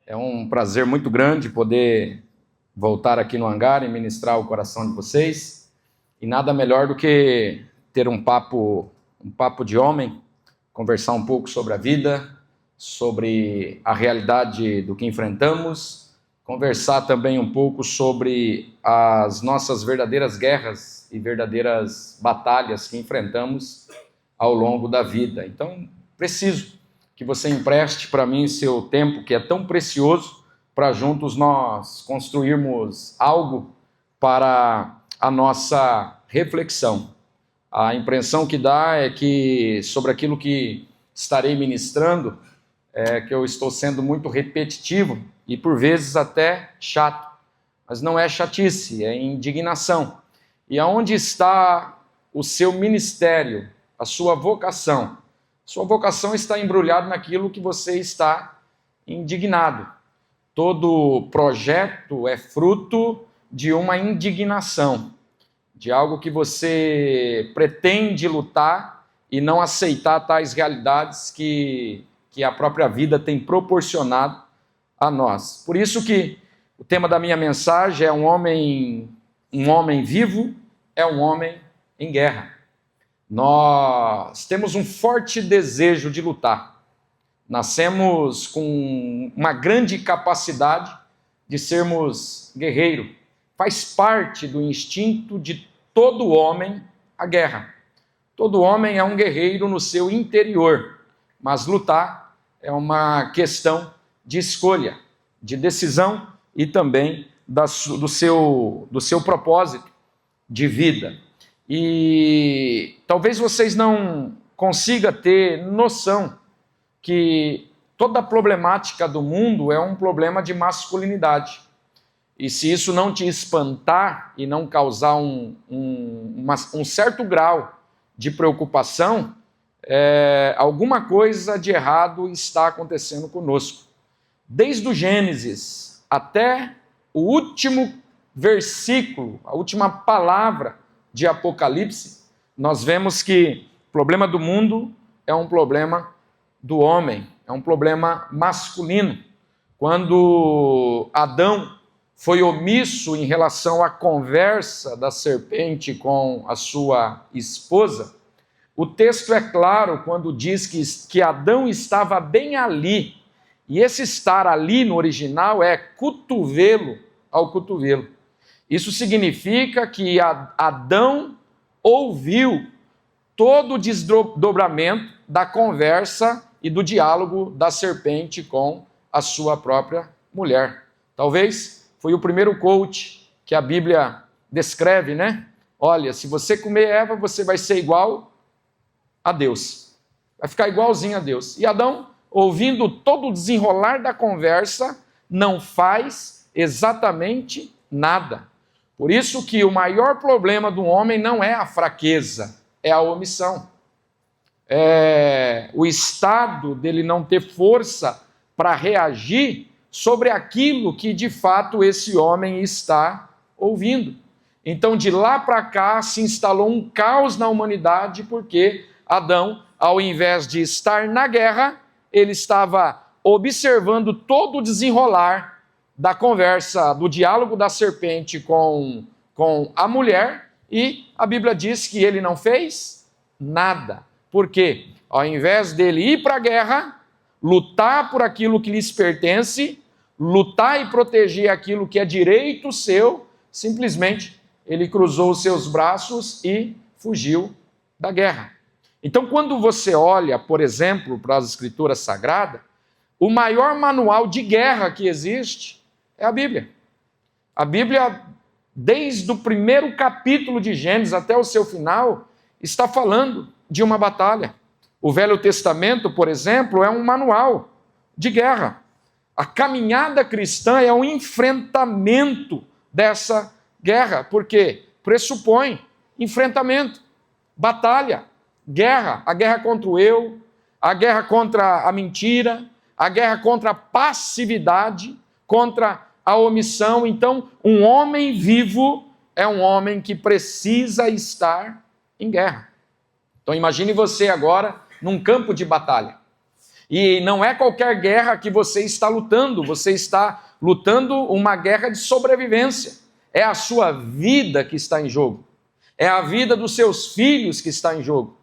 É um prazer muito grande poder voltar aqui no hangar e ministrar o coração de vocês. E nada melhor do que ter um papo de homem, conversar um pouco sobre a vida, sobre a realidade do que enfrentamos, conversar também um pouco sobre as nossas verdadeiras guerras e verdadeiras batalhas que enfrentamos ao longo da vida. Então, preciso que você empreste para mim seu tempo, que é tão precioso, para juntos nós construirmos algo para a nossa reflexão. A impressão que dá é que sobre aquilo que estarei ministrando, que eu estou sendo muito repetitivo e por vezes até chato, mas não é chatice, é indignação. E aonde está o seu ministério, a sua vocação? Sua vocação está embrulhada naquilo que você está indignado. Todo projeto é fruto de uma indignação, de algo que você pretende lutar e não aceitar tais realidades que a própria vida tem proporcionado a nós. Por isso que o tema da minha mensagem é um homem vivo, é um homem em guerra. Nós temos um forte desejo de lutar. Nascemos com uma grande capacidade de sermos guerreiros. Faz parte do instinto de todo homem a guerra. Todo homem é um guerreiro no seu interior, mas lutar é uma questão de escolha, de decisão e também do seu propósito de vida. E talvez vocês não consigam ter noção que toda a problemática do mundo é um problema de masculinidade. E se isso não te espantar e não causar um certo grau de preocupação, alguma coisa de errado está acontecendo conosco. Desde o Gênesis até o último versículo, a última palavra de Apocalipse, nós vemos que o problema do mundo é um problema do homem, é um problema masculino. Quando Adão foi omisso em relação à conversa da serpente com a sua esposa, o texto é claro quando diz que Adão estava bem ali, e esse estar ali no original é cotovelo ao cotovelo. Isso significa que Adão ouviu todo o desdobramento da conversa e do diálogo da serpente com a sua própria mulher. Talvez foi o primeiro coach que a Bíblia descreve, né? Olha, se você comer Eva, você vai ser igual a Deus. Vai ficar igualzinho a Deus. E Adão, ouvindo todo o desenrolar da conversa, não faz exatamente nada. Por isso que o maior problema do homem não é a fraqueza, é a omissão. É o estado dele não ter força para reagir sobre aquilo que de fato esse homem está ouvindo. Então, de lá para cá, se instalou um caos na humanidade, porque Adão, ao invés de estar na guerra, ele estava observando todo o desenrolar da conversa, do diálogo da serpente com a mulher, e a Bíblia diz que ele não fez nada. Por quê? Ao invés dele ir para a guerra, lutar por aquilo que lhes pertence, lutar e proteger aquilo que é direito seu, simplesmente ele cruzou os seus braços e fugiu da guerra. Então, quando você olha, por exemplo, para as Escrituras Sagradas, o maior manual de guerra que existe é a Bíblia. A Bíblia, desde o primeiro capítulo de Gênesis até o seu final, está falando de uma batalha. O Velho Testamento, por exemplo, é um manual de guerra. A caminhada cristã é um enfrentamento dessa guerra, porque pressupõe enfrentamento, batalha, guerra, a guerra contra o eu, a guerra contra a mentira, a guerra contra a passividade, contra a omissão. Então, um homem vivo é um homem que precisa estar em guerra. Então, imagine você agora num campo de batalha. E não é qualquer guerra que você está lutando uma guerra de sobrevivência. É a sua vida que está em jogo. É a vida dos seus filhos que está em jogo.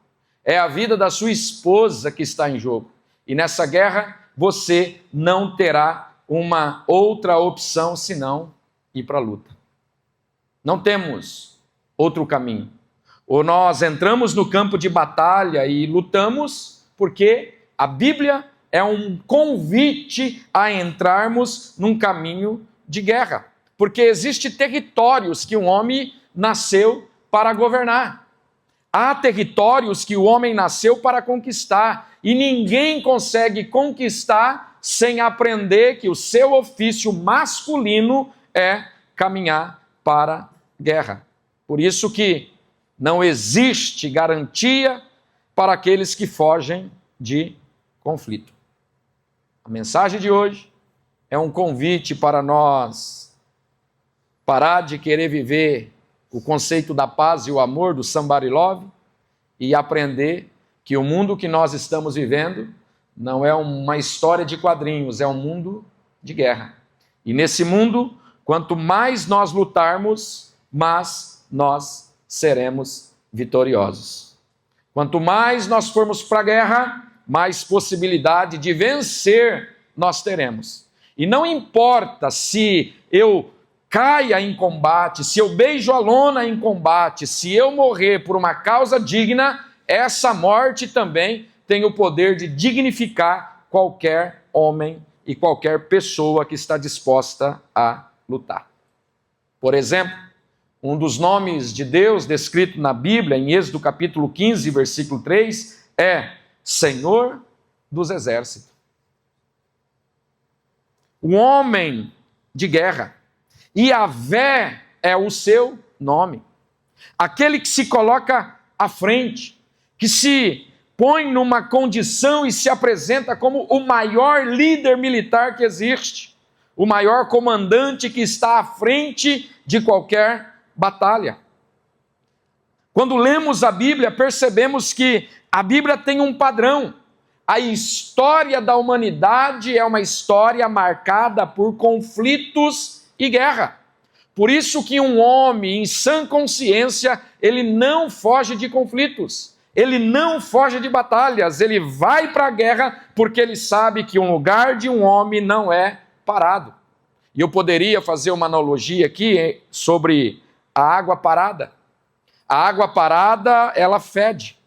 É a vida da sua esposa que está em jogo. E nessa guerra você não terá uma outra opção senão ir para a luta. Não temos outro caminho. Ou nós entramos no campo de batalha e lutamos, porque a Bíblia é um convite a entrarmos num caminho de guerra. Porque existem territórios que um homem nasceu para governar. Há territórios que o homem nasceu para conquistar. E ninguém consegue conquistar sem aprender que o seu ofício masculino é caminhar para a guerra. Por isso que não existe garantia para aqueles que fogem de conflito. A mensagem de hoje é um convite para nós parar de querer viver o conceito da paz e o amor do somebody love e aprender que o mundo que nós estamos vivendo não é uma história de quadrinhos, é um mundo de guerra. E nesse mundo, quanto mais nós lutarmos, mais nós seremos vitoriosos. Quanto mais nós formos para a guerra, mais possibilidade de vencer nós teremos. E não importa se eu caia em combate, se eu beijo a lona em combate, se eu morrer por uma causa digna, essa morte também tem o poder de dignificar qualquer homem e qualquer pessoa que está disposta a lutar. Por exemplo, um dos nomes de Deus descrito na Bíblia, em Êxodo capítulo 15, versículo 3, é Senhor dos Exércitos. O homem de guerra. Yahvé é o seu nome. Aquele que se coloca à frente, que se põe numa condição e se apresenta como o maior líder militar que existe, o maior comandante que está à frente de qualquer batalha. Quando lemos a Bíblia, percebemos que a Bíblia tem um padrão. A história da humanidade é uma história marcada por conflitos e guerra. Por isso que um homem em sã consciência, ele não foge de conflitos. Ele não foge de batalhas, ele vai para a guerra porque ele sabe que um lugar de um homem não é parado. E eu poderia fazer uma analogia aqui sobre a água parada. A água parada, ela fede.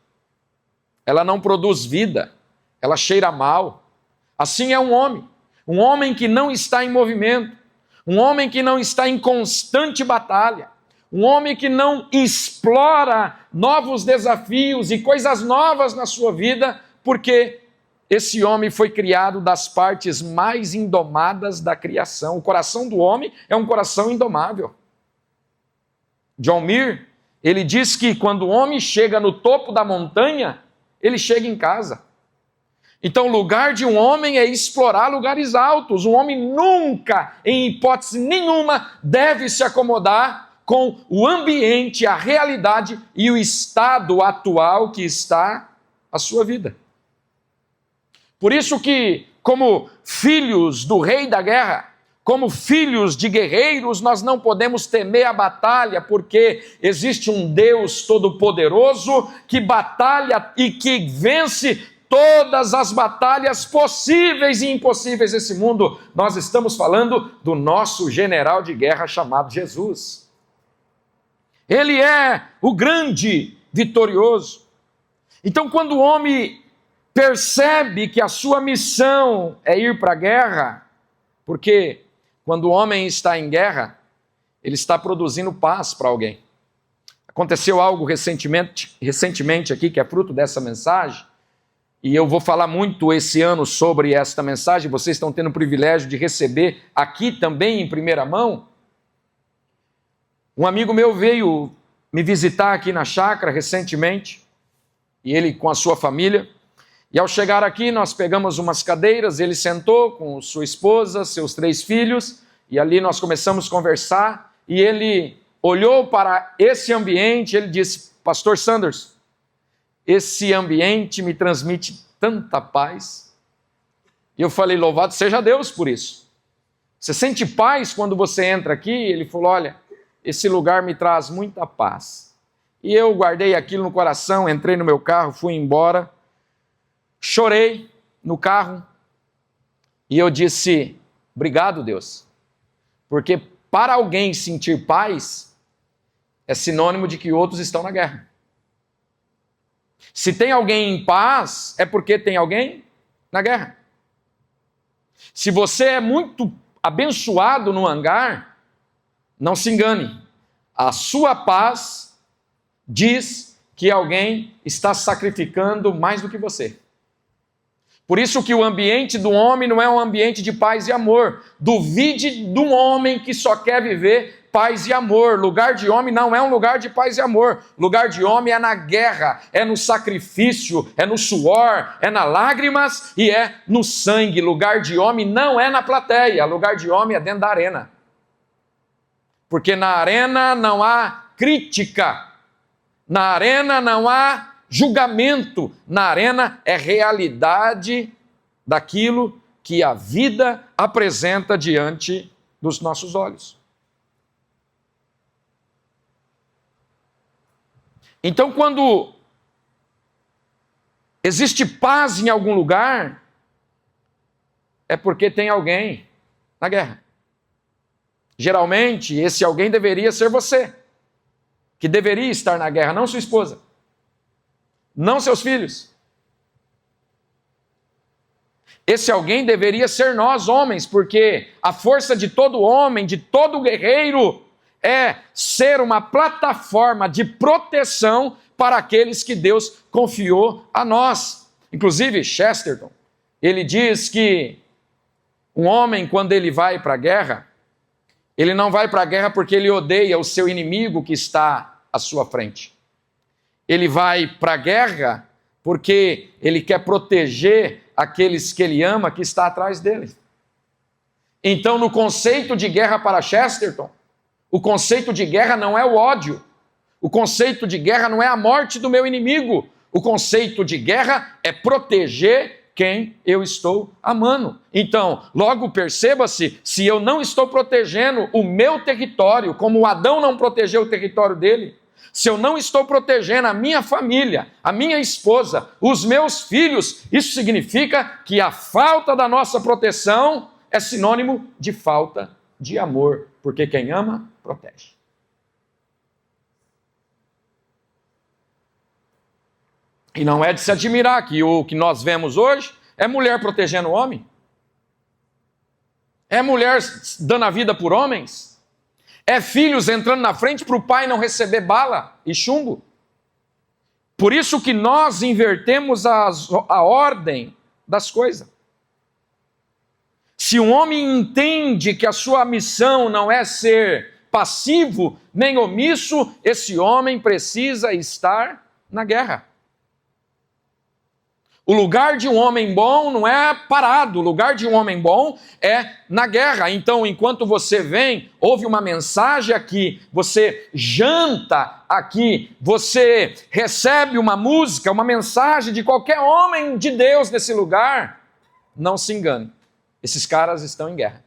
Ela não produz vida. Ela cheira mal. Assim é um homem que não está em movimento, um homem que não está em constante batalha, um homem que não explora novos desafios e coisas novas na sua vida, porque esse homem foi criado das partes mais indomadas da criação. O coração do homem é um coração indomável. John Muir, ele diz que quando o homem chega no topo da montanha, ele chega em casa. Então, o lugar de um homem é explorar lugares altos. Um homem nunca, em hipótese nenhuma, deve se acomodar com o ambiente, a realidade e o estado atual que está a sua vida. Por isso que, como filhos do rei da guerra, como filhos de guerreiros, nós não podemos temer a batalha, porque existe um Deus todo-poderoso que batalha e que vence todas as batalhas possíveis e impossíveis desse mundo. Nós estamos falando do nosso general de guerra chamado Jesus. Ele é o grande vitorioso. Então, quando o homem percebe que a sua missão é ir para a guerra, porque quando o homem está em guerra, ele está produzindo paz para alguém. Aconteceu algo recentemente aqui, que é fruto dessa mensagem, e eu vou falar muito esse ano sobre esta mensagem, vocês estão tendo o privilégio de receber aqui também em primeira mão. Um amigo meu veio me visitar aqui na chácara recentemente, e ele com a sua família, e ao chegar aqui nós pegamos umas cadeiras, ele sentou com sua esposa, seus 3 filhos, e ali nós começamos a conversar, e ele olhou para esse ambiente, ele disse: Pastor Sanders, esse ambiente me transmite tanta paz. E eu falei, louvado seja Deus por isso. Você sente paz quando você entra aqui? Ele falou, olha, esse lugar me traz muita paz. E eu guardei aquilo no coração, entrei no meu carro, fui embora, chorei no carro e eu disse, obrigado Deus, porque para alguém sentir paz é sinônimo de que outros estão na guerra. Se tem alguém em paz, é porque tem alguém na guerra. Se você é muito abençoado no hangar, não se engane, a sua paz diz que alguém está sacrificando mais do que você. Por isso que o ambiente do homem não é um ambiente de paz e amor. Duvide de um homem que só quer viver paz e amor. Lugar de homem não é um lugar de paz e amor. Lugar de homem é na guerra, é no sacrifício, é no suor, é nas lágrimas e é no sangue. Lugar de homem não é na plateia. Lugar de homem é dentro da arena. Porque na arena não há crítica. Na arena não há julgamento. Na arena é realidade daquilo que a vida apresenta diante dos nossos olhos. Então, quando existe paz em algum lugar, é porque tem alguém na guerra. Geralmente, esse alguém deveria ser você, que deveria estar na guerra, não sua esposa, não seus filhos. Esse alguém deveria ser nós, homens, porque a força de todo homem, de todo guerreiro, é ser uma plataforma de proteção para aqueles que Deus confiou a nós. Inclusive, Chesterton, ele diz que um homem, quando ele vai para a guerra, ele não vai para a guerra porque ele odeia o seu inimigo que está à sua frente. Ele vai para a guerra porque ele quer proteger aqueles que ele ama que está atrás dele. Então, no conceito de guerra para Chesterton, o conceito de guerra não é o ódio. O conceito de guerra não é a morte do meu inimigo. O conceito de guerra é proteger quem eu estou amando. Então, logo perceba-se, se eu não estou protegendo o meu território, como Adão não protegeu o território dele, se eu não estou protegendo a minha família, a minha esposa, os meus filhos, isso significa que a falta da nossa proteção é sinônimo de falta de amor, porque quem ama, protege. E não é de se admirar que o que nós vemos hoje é mulher protegendo o homem, é mulher dando a vida por homens, é filhos entrando na frente para o pai não receber bala e chumbo. Por isso que nós invertemos a ordem das coisas. Se um homem entende que a sua missão não é ser passivo nem omisso, esse homem precisa estar na guerra. O lugar de um homem bom não é parado, o lugar de um homem bom é na guerra. Então, enquanto você vem, ouve uma mensagem aqui, você janta aqui, você recebe uma música, uma mensagem de qualquer homem de Deus nesse lugar, não se engane, esses caras estão em guerra.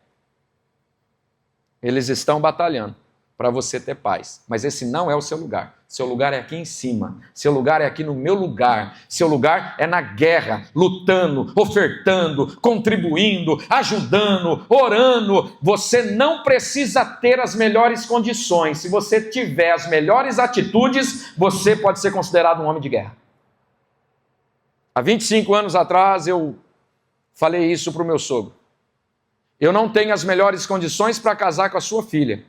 Eles estão batalhando para você ter paz, mas esse não é o seu lugar. Seu lugar é aqui em cima, seu lugar é aqui no meu lugar, seu lugar é na guerra, lutando, ofertando, contribuindo, ajudando, orando. Você não precisa ter as melhores condições. Se você tiver as melhores atitudes, você pode ser considerado um homem de guerra. Há 25 anos atrás eu falei isso para o meu sogro. Eu não tenho as melhores condições para casar com a sua filha,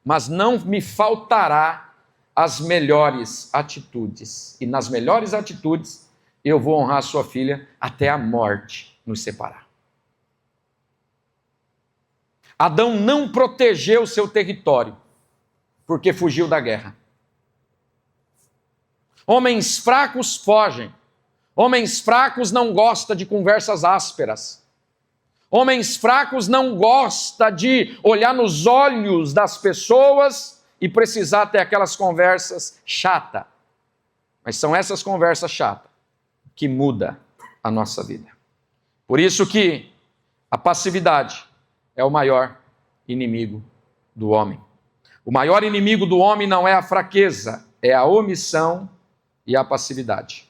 mas não me faltará as melhores atitudes. E nas melhores atitudes, eu vou honrar a sua filha até a morte nos separar. Adão não protegeu o seu território, porque fugiu da guerra. Homens fracos fogem. Homens fracos não gostam de conversas ásperas. Homens fracos não gostam de olhar nos olhos das pessoas e precisar ter aquelas conversas chatas. Mas são essas conversas chatas que mudam a nossa vida. Por isso que A passividade é o maior inimigo do homem. O maior inimigo do homem não é a fraqueza, é a omissão e a passividade.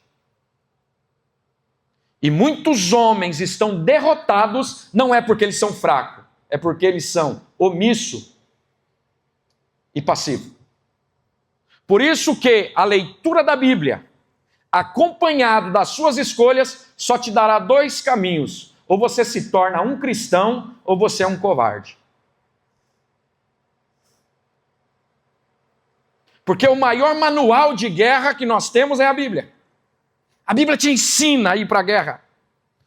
E muitos homens estão derrotados, não é porque eles são fracos, é porque eles são omisso e passivo. Por isso que a leitura da Bíblia, acompanhado das suas escolhas, só te dará dois caminhos. Ou você se torna um cristão, ou você é um covarde. Porque o maior manual de guerra que nós temos é a Bíblia. A Bíblia te ensina a ir para a guerra.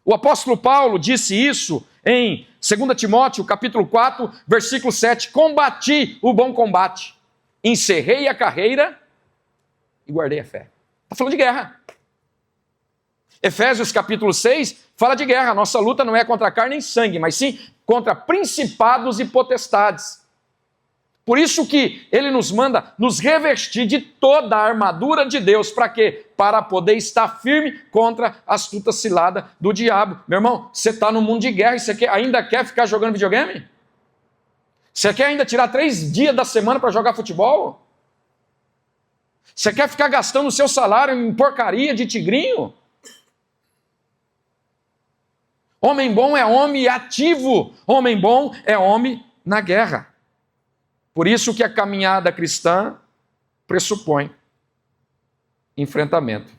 O apóstolo Paulo disse isso em 2 Timóteo, capítulo 4, versículo 7. Combati o bom combate, encerrei a carreira e guardei a fé. Está falando de guerra. Efésios capítulo 6 fala de guerra. Nossa luta não é contra carne e sangue, mas sim contra principados e potestades. Por isso que ele nos manda nos revestir de toda a armadura de Deus. Para quê? Para poder estar firme contra a astuta cilada do diabo. Meu irmão, você está no mundo de guerra e você ainda quer ficar jogando videogame? Você quer ainda tirar 3 dias da semana para jogar futebol? Você quer ficar gastando o seu salário em porcaria de tigrinho? Homem bom é homem ativo. Homem bom é homem na guerra. Por isso que a caminhada cristã pressupõe enfrentamento.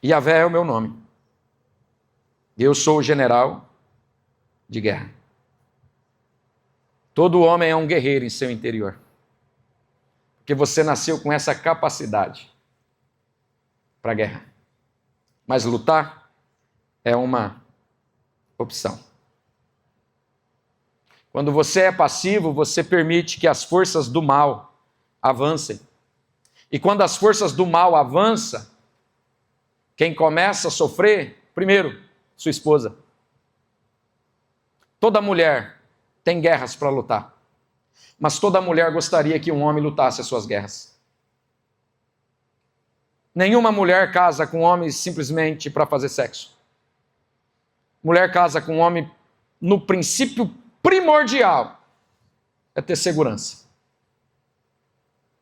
Yahvé é o meu nome. Eu sou o general de guerra. Todo homem é um guerreiro em seu interior. Porque você nasceu com essa capacidade para a guerra. Mas lutar é uma opção. Quando você é passivo, você permite que as forças do mal avancem. E quando as forças do mal avançam, quem começa a sofrer, primeiro, sua esposa. Toda mulher tem guerras para lutar. Mas toda mulher gostaria que um homem lutasse as suas guerras. Nenhuma mulher casa com um homem simplesmente para fazer sexo. Mulher casa com um homem no princípio primordial é ter segurança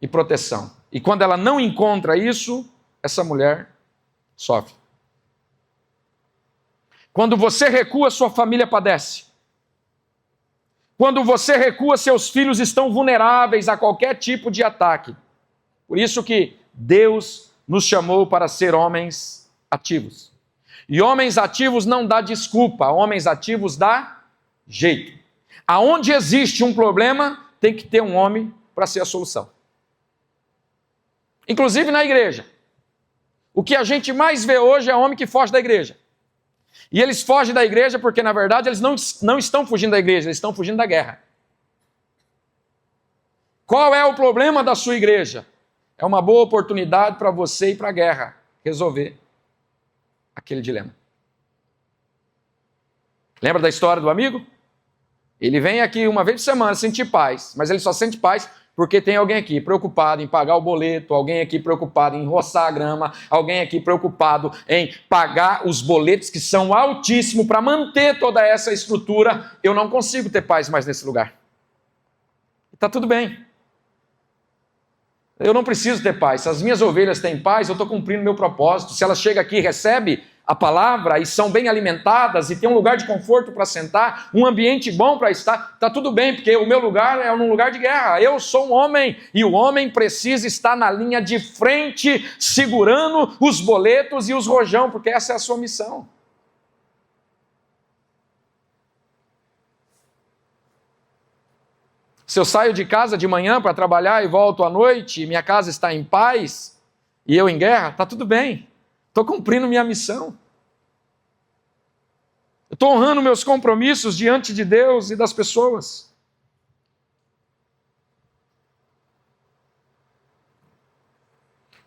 e proteção. E quando ela não encontra isso, essa mulher sofre. Quando você recua, sua família padece. Quando você recua, seus filhos estão vulneráveis a qualquer tipo de ataque. Por isso que Deus nos chamou para ser homens ativos. E homens ativos não dá desculpa, homens ativos dá jeito. Aonde existe um problema, tem que ter um homem para ser a solução. Inclusive na igreja. O que a gente mais vê hoje é homem que foge da igreja. E eles fogem da igreja porque, na verdade, eles não estão fugindo da igreja, eles estão fugindo da guerra. Qual é o problema da sua igreja? É uma boa oportunidade para você ir para a guerra, resolver aquele dilema. Lembra da história do amigo? Ele vem aqui uma vez por semana sentir paz, mas ele só sente paz porque tem alguém aqui preocupado em pagar o boleto, alguém aqui preocupado em roçar a grama, alguém aqui preocupado em pagar os boletos que são altíssimos para manter toda essa estrutura. Eu não consigo ter paz mais nesse lugar. Está tudo bem. Eu não preciso ter paz. Se as minhas ovelhas têm paz, eu estou cumprindo meu propósito. Se elas chegam aqui e recebem a palavra e são bem alimentadas e tem um lugar de conforto para sentar, um ambiente bom para estar, está tudo bem, porque o meu lugar é um lugar de guerra. Eu sou um homem e o homem precisa estar na linha de frente, segurando os boletos e os rojão, porque essa é a sua missão. Se eu saio de casa de manhã para trabalhar e volto à noite, e minha casa está em paz, e eu em guerra, está tudo bem. Estou cumprindo minha missão. Estou honrando meus compromissos diante de Deus e das pessoas.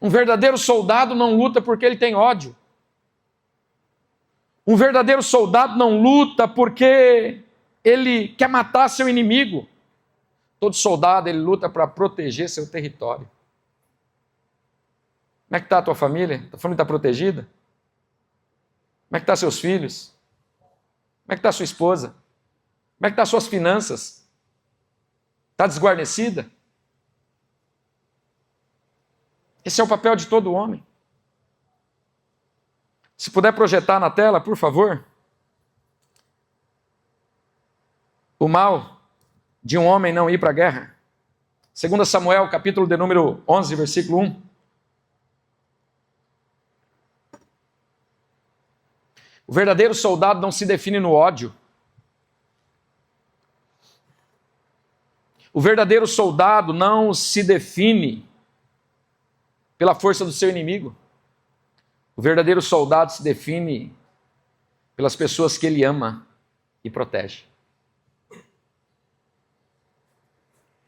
Um verdadeiro soldado não luta porque ele tem ódio. Um verdadeiro soldado não luta porque ele quer matar seu inimigo. Todo soldado, ele luta para proteger seu território. Como é que está a tua família? Tua família está protegida? Como é que estão seus filhos? Como é que está a sua esposa? Como é que estão as suas finanças? Está desguarnecida? Esse é o papel de todo homem. Se puder projetar na tela, por favor. O mal de um homem não ir para a guerra. 2 Samuel, capítulo de número 11, versículo 1. O verdadeiro soldado não se define no ódio. O verdadeiro soldado não se define pela força do seu inimigo. O verdadeiro soldado se define pelas pessoas que ele ama e protege.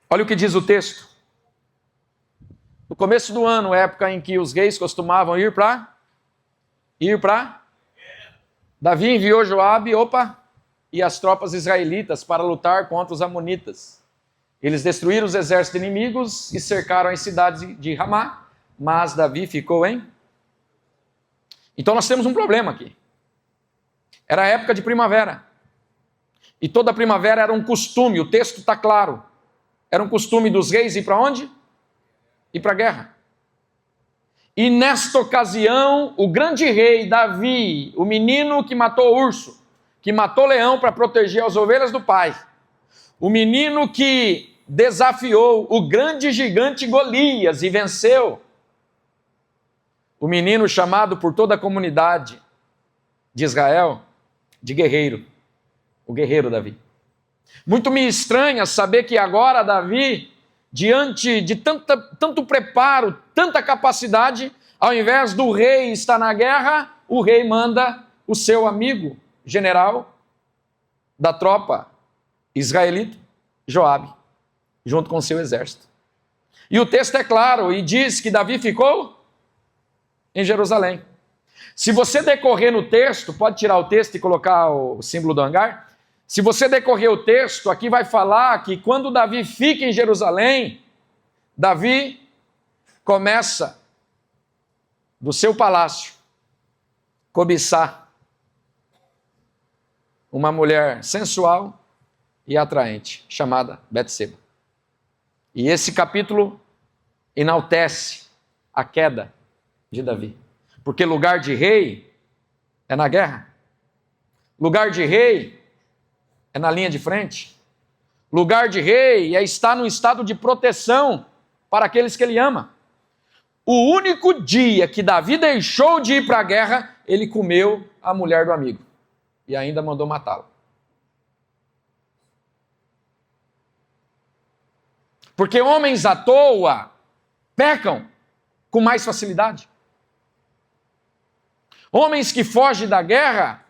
Olha o que diz o texto. No começo do ano, época em que os reis costumavam ir para... Davi enviou Joabe, e as tropas israelitas para lutar contra os amonitas. Eles destruíram os exércitos inimigos e cercaram as cidades de Ramá, mas Davi ficou em... Então nós temos um problema aqui. Era a época de primavera. E toda primavera era um costume, o texto está claro. Era um costume dos reis ir para onde? Ir para a guerra. E nesta ocasião, o grande rei Davi, o menino que matou o urso, que matou o leão para proteger as ovelhas do pai, o menino que desafiou o grande gigante Golias e venceu, o menino chamado por toda a comunidade de Israel de guerreiro, o guerreiro Davi. Muito me estranha saber que agora Davi, diante de tanto preparo, tanta capacidade, ao invés do rei estar na guerra, o rei manda o seu amigo, general da tropa israelita, Joabe, junto com o seu exército. E o texto é claro e diz que Davi ficou em Jerusalém. Se você decorrer no texto, pode tirar o texto e colocar o símbolo do hangar. Se você decorrer o texto, aqui vai falar que quando Davi fica em Jerusalém, Davi começa do seu palácio cobiçar uma mulher sensual e atraente, chamada Betseba. E esse capítulo enaltece a queda de Davi. Porque lugar de rei é na guerra. Lugar de rei é na linha de frente. Lugar de rei é estar num estado de proteção para aqueles que ele ama. O único dia que Davi deixou de ir para a guerra, ele comeu a mulher do amigo. E ainda mandou matá-la. Porque homens à toa pecam com mais facilidade. Homens que fogem da guerra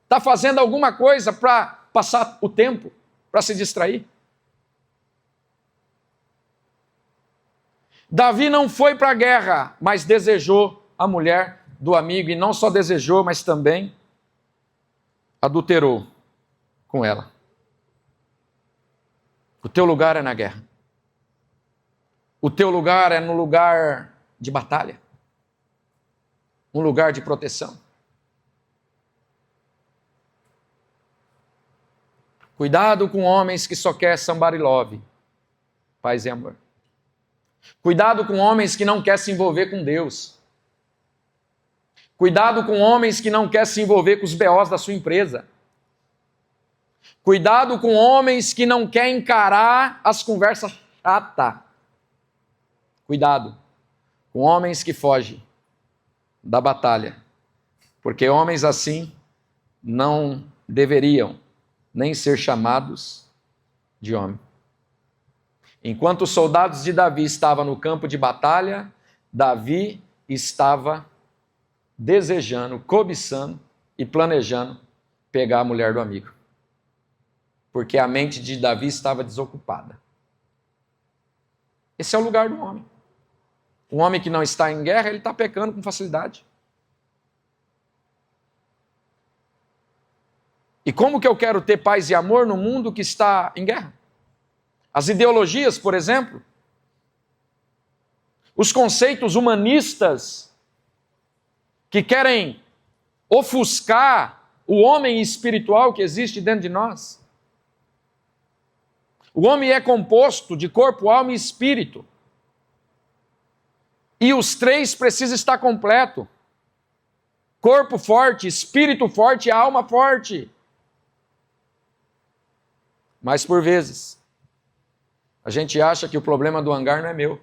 estão fazendo alguma coisa para passar o tempo, para se distrair. Davi não foi para a guerra, mas desejou a mulher do amigo, e não só desejou, mas também adulterou com ela. O teu lugar é na guerra. O teu lugar é no lugar de batalha. Um lugar de proteção. Cuidado com homens que só querem somebody love, paz e amor. Cuidado com homens que não querem se envolver com Deus. Cuidado com homens que não querem se envolver com os BOs da sua empresa. Cuidado com homens que não querem encarar as conversas chatas. Cuidado com homens que fogem da batalha, porque homens assim não deveriam nem ser chamados de homem. Enquanto os soldados de Davi estavam no campo de batalha, Davi estava desejando, cobiçando e planejando pegar a mulher do amigo. Porque a mente de Davi estava desocupada. Esse é o lugar do homem. Um homem que não está em guerra, ele está pecando com facilidade. E como que eu quero ter paz e amor no mundo que está em guerra? As ideologias, por exemplo, os conceitos humanistas que querem ofuscar o homem espiritual que existe dentro de nós. O homem é composto de corpo, alma e espírito. E os três precisam estar completo. Corpo forte, espírito forte e alma forte. Mas por vezes, a gente acha que o problema do hangar não é meu.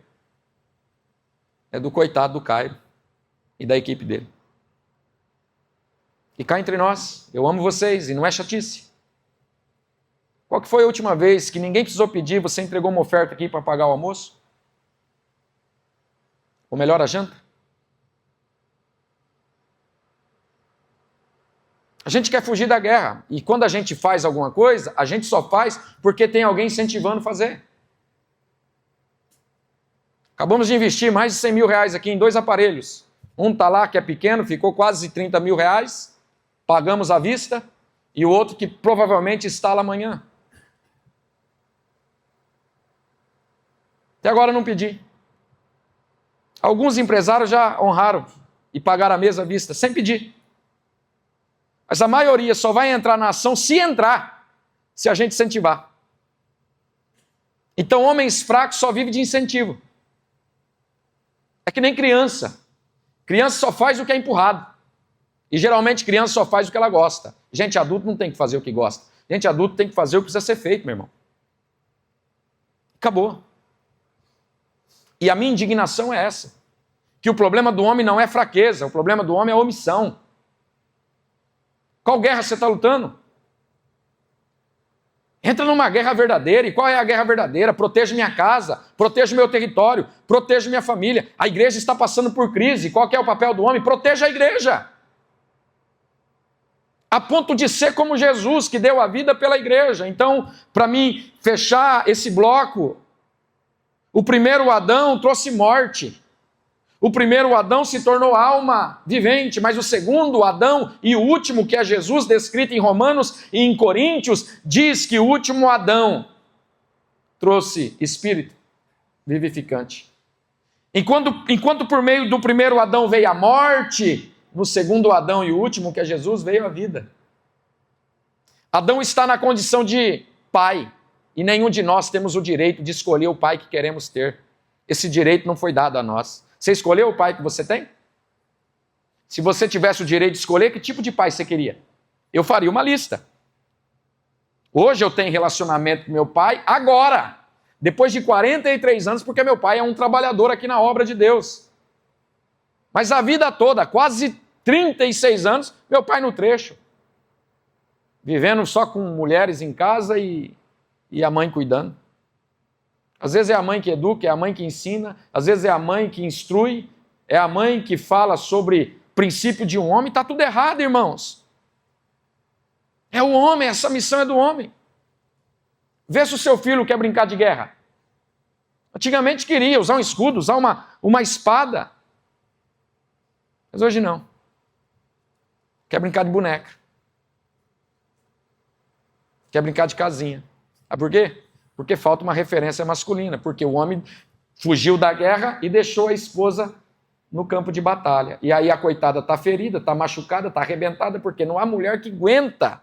É do coitado do Cairo e da equipe dele. E cá entre nós, eu amo vocês e não é chatice. Qual que foi a última vez que ninguém precisou pedir, você entregou uma oferta aqui para pagar o almoço? Ou melhor, a janta? A gente quer fugir da guerra. E quando a gente faz alguma coisa, a gente só faz porque tem alguém incentivando a fazer. Acabamos de investir mais de 100 mil reais aqui em 2 aparelhos. Um está lá que é pequeno, ficou quase 30 mil reais. Pagamos à vista. E o outro que provavelmente instala amanhã. Até agora não pedi. Alguns empresários já honraram e pagaram a mesa à vista, sem pedir. Mas a maioria só vai entrar na ação se entrar, se a gente incentivar. Então, homens fracos só vivem de incentivo. É que nem criança. Criança só faz o que é empurrado. E geralmente criança só faz o que ela gosta. Gente adulta não tem que fazer o que gosta. Gente adulta tem que fazer o que precisa ser feito, meu irmão. Acabou. E a minha indignação é essa. Que o problema do homem não é fraqueza, o problema do homem é omissão. Qual guerra você está lutando? Entra numa guerra verdadeira. E qual é a guerra verdadeira? Proteja minha casa, proteja meu território, proteja minha família. A igreja está passando por crise. Qual que é o papel do homem? Proteja a igreja. A ponto de ser como Jesus, que deu a vida pela igreja. Então, para mim fechar esse bloco, o primeiro Adão trouxe morte. O primeiro Adão se tornou alma vivente, mas o segundo Adão e o último, que é Jesus, descrito em Romanos e em Coríntios, diz que o último Adão trouxe espírito vivificante. Enquanto por meio do primeiro Adão veio a morte, no segundo Adão e o último, que é Jesus, veio a vida. Adão está na condição de pai, e nenhum de nós temos o direito de escolher o pai que queremos ter. Esse direito não foi dado a nós. Você escolheu o pai que você tem? Se você tivesse o direito de escolher, que tipo de pai você queria? Eu faria uma lista. Hoje eu tenho relacionamento com meu pai, agora, depois de 43 anos, porque meu pai é um trabalhador aqui na obra de Deus. Mas a vida toda, quase 36 anos, meu pai no trecho. Vivendo só com mulheres em casa e a mãe cuidando. Às vezes é a mãe que educa, é a mãe que ensina, às vezes é a mãe que instrui, é a mãe que fala sobre princípio de um homem. Está tudo errado, irmãos. É o homem, essa missão é do homem. Vê se o seu filho quer brincar de guerra. Antigamente queria usar um escudo, usar uma espada. Mas hoje não. Quer brincar de boneca. Quer brincar de casinha. Sabe por quê? Porque falta uma referência masculina, porque o homem fugiu da guerra e deixou a esposa no campo de batalha. E aí a coitada está ferida, está machucada, está arrebentada, porque não há mulher que aguenta.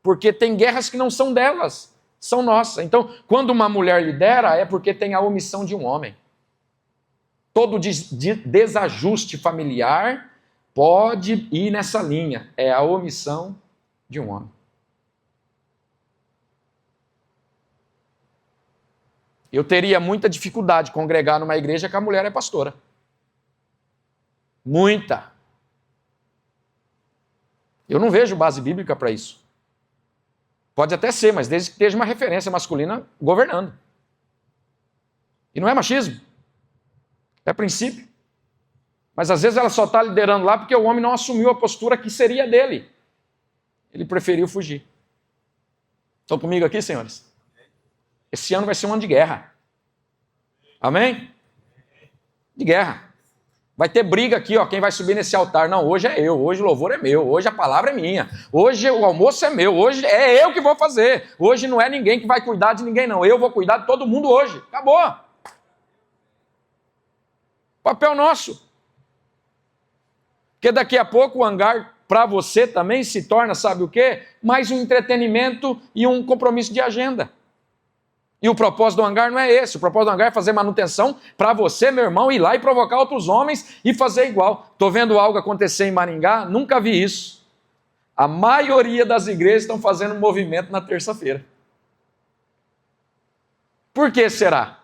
Porque tem guerras que não são delas, são nossas. Então, quando uma mulher lidera, é porque tem a omissão de um homem. Todo desajuste familiar pode ir nessa linha. É a omissão de um homem. Eu teria muita dificuldade de congregar numa igreja que a mulher é pastora. Muita. Eu não vejo base bíblica para isso. Pode até ser, mas desde que esteja uma referência masculina governando. E não é machismo. É princípio. Mas às vezes ela só está liderando lá porque o homem não assumiu a postura que seria dele. Ele preferiu fugir. Estão comigo aqui, senhores? Esse ano vai ser um ano de guerra. Amém? De guerra. Vai ter briga aqui, ó, quem vai subir nesse altar. Não, hoje é eu, hoje o louvor é meu, hoje a palavra é minha, hoje o almoço é meu, hoje é eu que vou fazer. Hoje não é ninguém que vai cuidar de ninguém, não. Eu vou cuidar de todo mundo hoje. Acabou. Papel nosso. Porque daqui a pouco o hangar para você também se torna, sabe o quê? Mais um entretenimento e um compromisso de agenda. E o propósito do hangar não é esse. O propósito do hangar é fazer manutenção para você, meu irmão, ir lá e provocar outros homens e fazer igual. Estou vendo algo acontecer em Maringá, nunca vi isso. A maioria das igrejas estão fazendo um movimento na terça-feira. Por que será?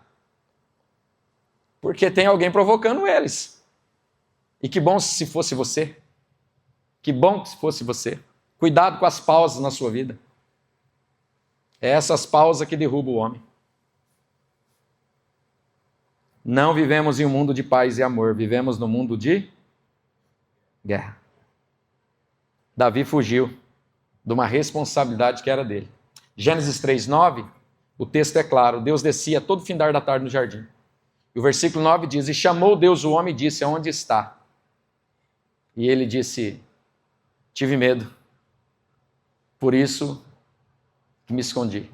Porque tem alguém provocando eles. E que bom se fosse você. Que bom se fosse você. Cuidado com as pausas na sua vida. É essas pausas que derrubam o homem. Não vivemos em um mundo de paz e amor. Vivemos no mundo de guerra. Davi fugiu de uma responsabilidade que era dele. Gênesis 3:9, o texto é claro. Deus descia todo findar da tarde no jardim. E o versículo 9 diz: E chamou Deus o homem e disse: Aonde está? E ele disse: Tive medo, por isso me escondi.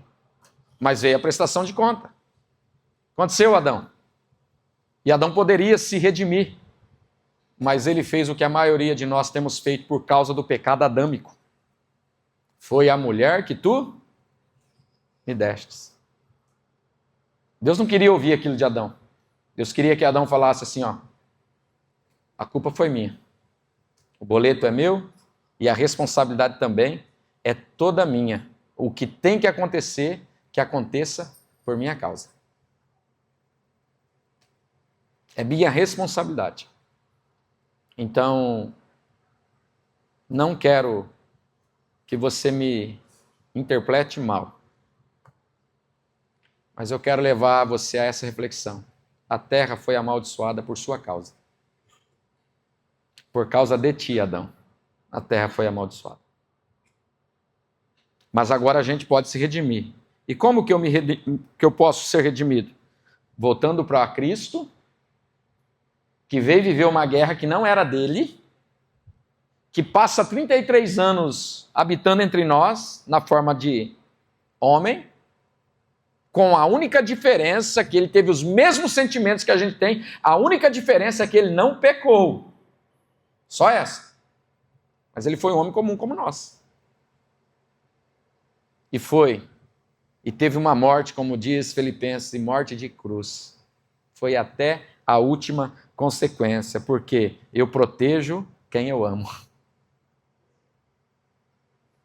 Mas veio a prestação de conta. Aconteceu, Adão. E Adão poderia se redimir, mas ele fez o que a maioria de nós temos feito por causa do pecado adâmico. Foi a mulher que tu me destes. Deus não queria ouvir aquilo de Adão. Deus queria que Adão falasse assim, ó: a culpa foi minha. O boleto é meu e a responsabilidade também é toda minha. O que tem que aconteça por minha causa. É minha responsabilidade. Então, não quero que você me interprete mal. Mas eu quero levar você a essa reflexão. A terra foi amaldiçoada por sua causa. Por causa de ti, Adão. A terra foi amaldiçoada. Mas agora a gente pode se redimir. E como que eu posso ser redimido? Voltando para Cristo, que veio viver uma guerra que não era dele, que passa 33 anos habitando entre nós, na forma de homem, com a única diferença que ele teve os mesmos sentimentos que a gente tem, a única diferença é que ele não pecou. Só essa. Mas ele foi um homem comum como nós. E teve uma morte, como diz Filipenses, morte de cruz. Foi até a última consequência, porque eu protejo quem eu amo.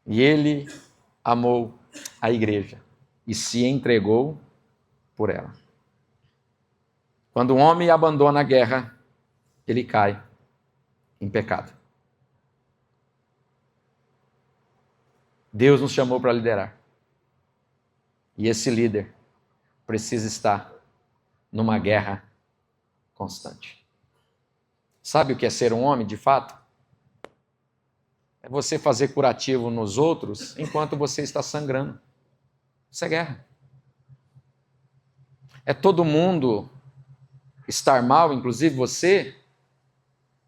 E ele amou a igreja e se entregou por ela. Quando um homem abandona a guerra, ele cai em pecado. Deus nos chamou para liderar. E esse líder precisa estar numa guerra constante. Sabe o que é ser um homem, de fato? É você fazer curativo nos outros enquanto você está sangrando. Isso é guerra. É todo mundo estar mal, inclusive você,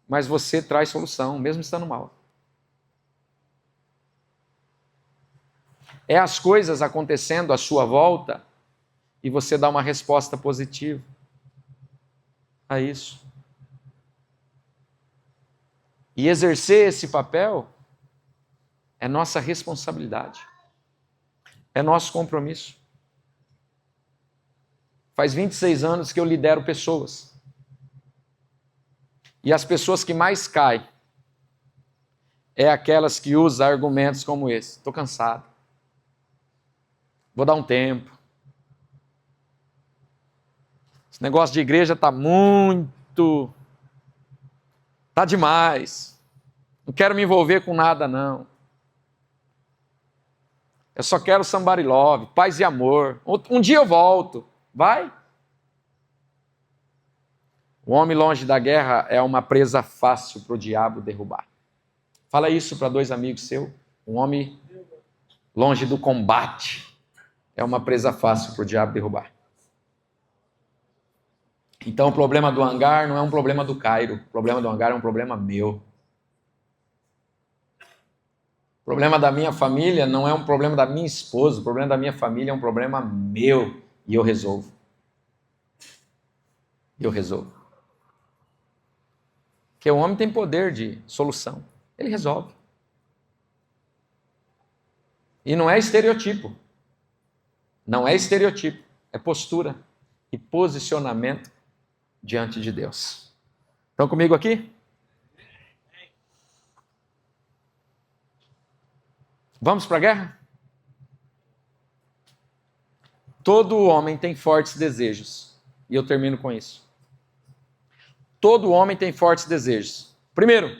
mas você traz solução, mesmo estando mal. É as coisas acontecendo à sua volta e você dá uma resposta positiva a isso. E exercer esse papel é nossa responsabilidade. É nosso compromisso. Faz 26 anos que eu lidero pessoas. E as pessoas que mais caem é aquelas que usam argumentos como esse. Estou cansado. Vou dar um tempo. Esse negócio de igreja está está demais. Não quero me envolver com nada, não. Eu só quero somebody love, paz e amor. Um dia eu volto. Vai. O homem longe da guerra é uma presa fácil para o diabo derrubar. Fala isso para 2 amigos seus. Um homem longe do combate é uma presa fácil para o diabo derrubar. Então o problema do hangar não é um problema do Cairo. O problema do hangar é um problema meu. O problema da minha família não é um problema da minha esposa. O problema da minha família é um problema meu. E eu resolvo. Porque o homem tem poder de solução. Ele resolve. E não é estereotipo. Não é estereotipo. É postura e posicionamento diante de Deus. Estão comigo aqui? Vamos para a guerra? Todo homem tem fortes desejos. E eu termino com isso. Todo homem tem fortes desejos. Primeiro,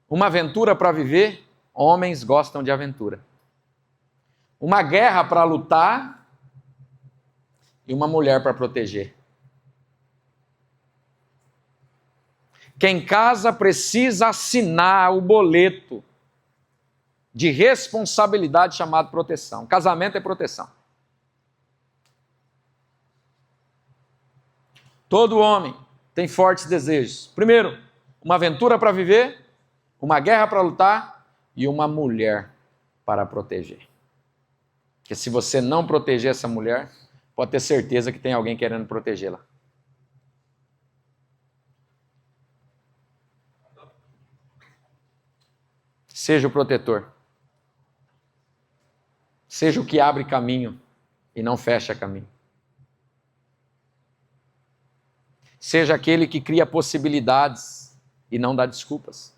uma aventura para viver. Homens gostam de aventura. Uma guerra para lutar e uma mulher para proteger. Quem casa precisa assinar o boleto de responsabilidade chamado proteção. Casamento é proteção. Todo homem tem fortes desejos. Primeiro, uma aventura para viver, uma guerra para lutar e uma mulher para proteger. Porque se você não proteger essa mulher, pode ter certeza que tem alguém querendo protegê-la. Seja o protetor. Seja o que abre caminho e não fecha caminho. Seja aquele que cria possibilidades e não dá desculpas.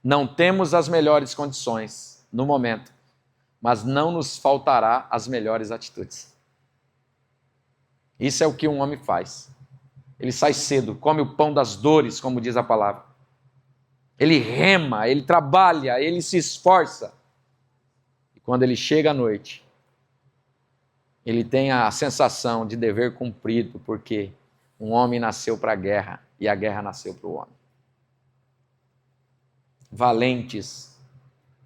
Não temos as melhores condições no momento, mas não nos faltará as melhores atitudes. Isso é o que um homem faz. Ele sai cedo, come o pão das dores, como diz a palavra. Ele rema, ele trabalha, ele se esforça. E quando ele chega à noite, ele tem a sensação de dever cumprido, porque um homem nasceu para a guerra e a guerra nasceu para o homem. Valentes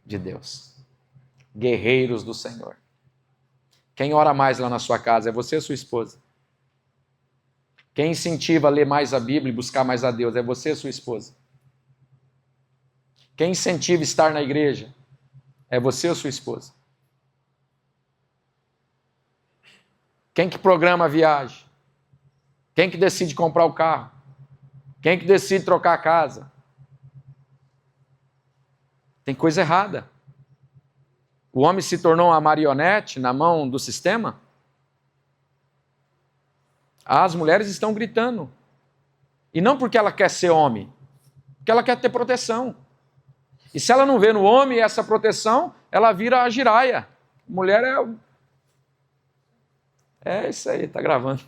de Deus, guerreiros do Senhor. Quem ora mais lá na sua casa é você ou sua esposa? Quem incentiva a ler mais a Bíblia e buscar mais a Deus é você ou sua esposa? Quem incentiva a estar na igreja é você ou sua esposa? Quem que programa a viagem? Quem que decide comprar o carro? Quem que decide trocar a casa? Tem coisa errada. O homem se tornou uma marionete na mão do sistema? As mulheres estão gritando. E não porque ela quer ser homem, porque ela quer ter proteção. E se ela não vê no homem essa proteção, ela vira a giraia. Mulher é isso aí, tá gravando.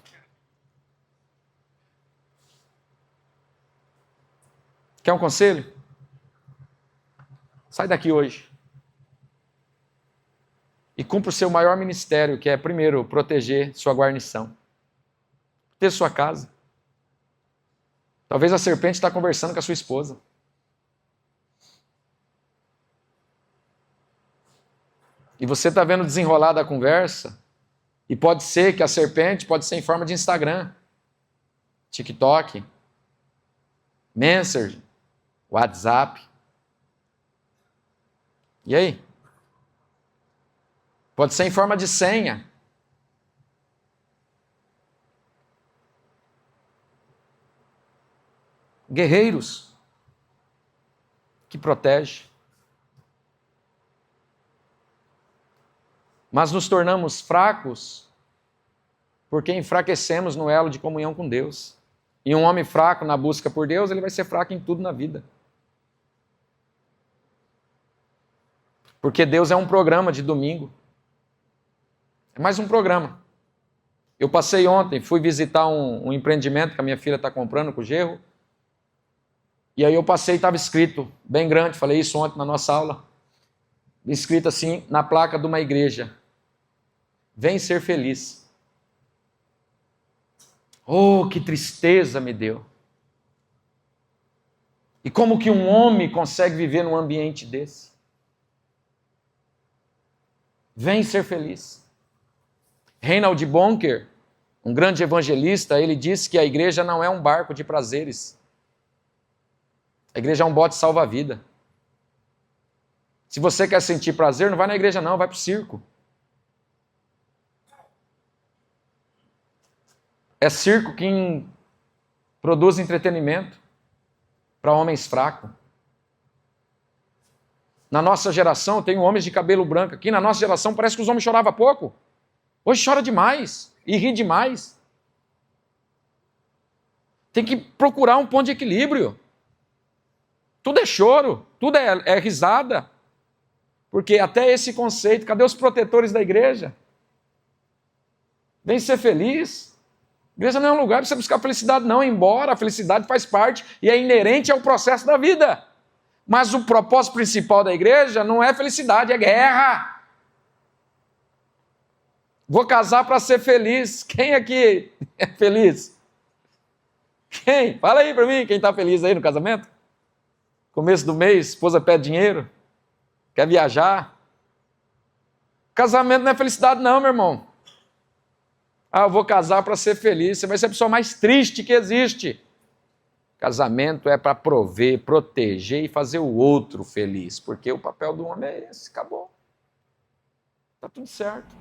Quer um conselho? Sai daqui hoje. E cumpra o seu maior ministério, que é, primeiro, proteger sua guarnição. Ter sua casa. Talvez a serpente está conversando com a sua esposa. E você está vendo desenrolar da conversa, e pode ser que a serpente pode ser em forma de Instagram, TikTok, Messenger, WhatsApp. E aí? Pode ser em forma de senha. Guerreiros que protegem. Mas nos tornamos fracos porque enfraquecemos no elo de comunhão com Deus. E um homem fraco na busca por Deus, ele vai ser fraco em tudo na vida. Porque Deus é um programa de domingo. É mais um programa. Eu passei ontem, fui visitar um empreendimento que a minha filha está comprando com o genro. E aí eu passei e estava escrito, bem grande, falei isso ontem na nossa aula, escrito assim na placa de uma igreja: vem ser feliz. Oh, que tristeza me deu. E como que um homem consegue viver num ambiente desse? Vem ser feliz. Reinhard Bonker, um grande evangelista, ele disse que a igreja não é um barco de prazeres. A igreja é um bote salva-vida. Se você quer sentir prazer, não vai na igreja não, vai para o circo. É circo quem produz entretenimento para homens fracos. Na nossa geração, tem homens de cabelo branco aqui, na nossa geração parece que os homens choravam pouco. Hoje chora demais e ri demais. Tem que procurar um ponto de equilíbrio. Tudo é choro, tudo é risada. Porque até esse conceito, cadê os protetores da igreja? Vem ser feliz. A igreja não é um lugar para você buscar felicidade, não, embora a felicidade faz parte e é inerente ao processo da vida. Mas o propósito principal da igreja não é felicidade, é guerra. Vou casar para ser feliz. Quem aqui é feliz? Quem? Fala aí para mim, quem está feliz aí no casamento? Começo do mês, esposa pede dinheiro, quer viajar. Casamento não é felicidade não, meu irmão. Eu vou casar para ser feliz. Você vai ser a pessoa mais triste que existe. Casamento é para prover, proteger e fazer o outro feliz, porque o papel do homem é esse, acabou. Está tudo certo.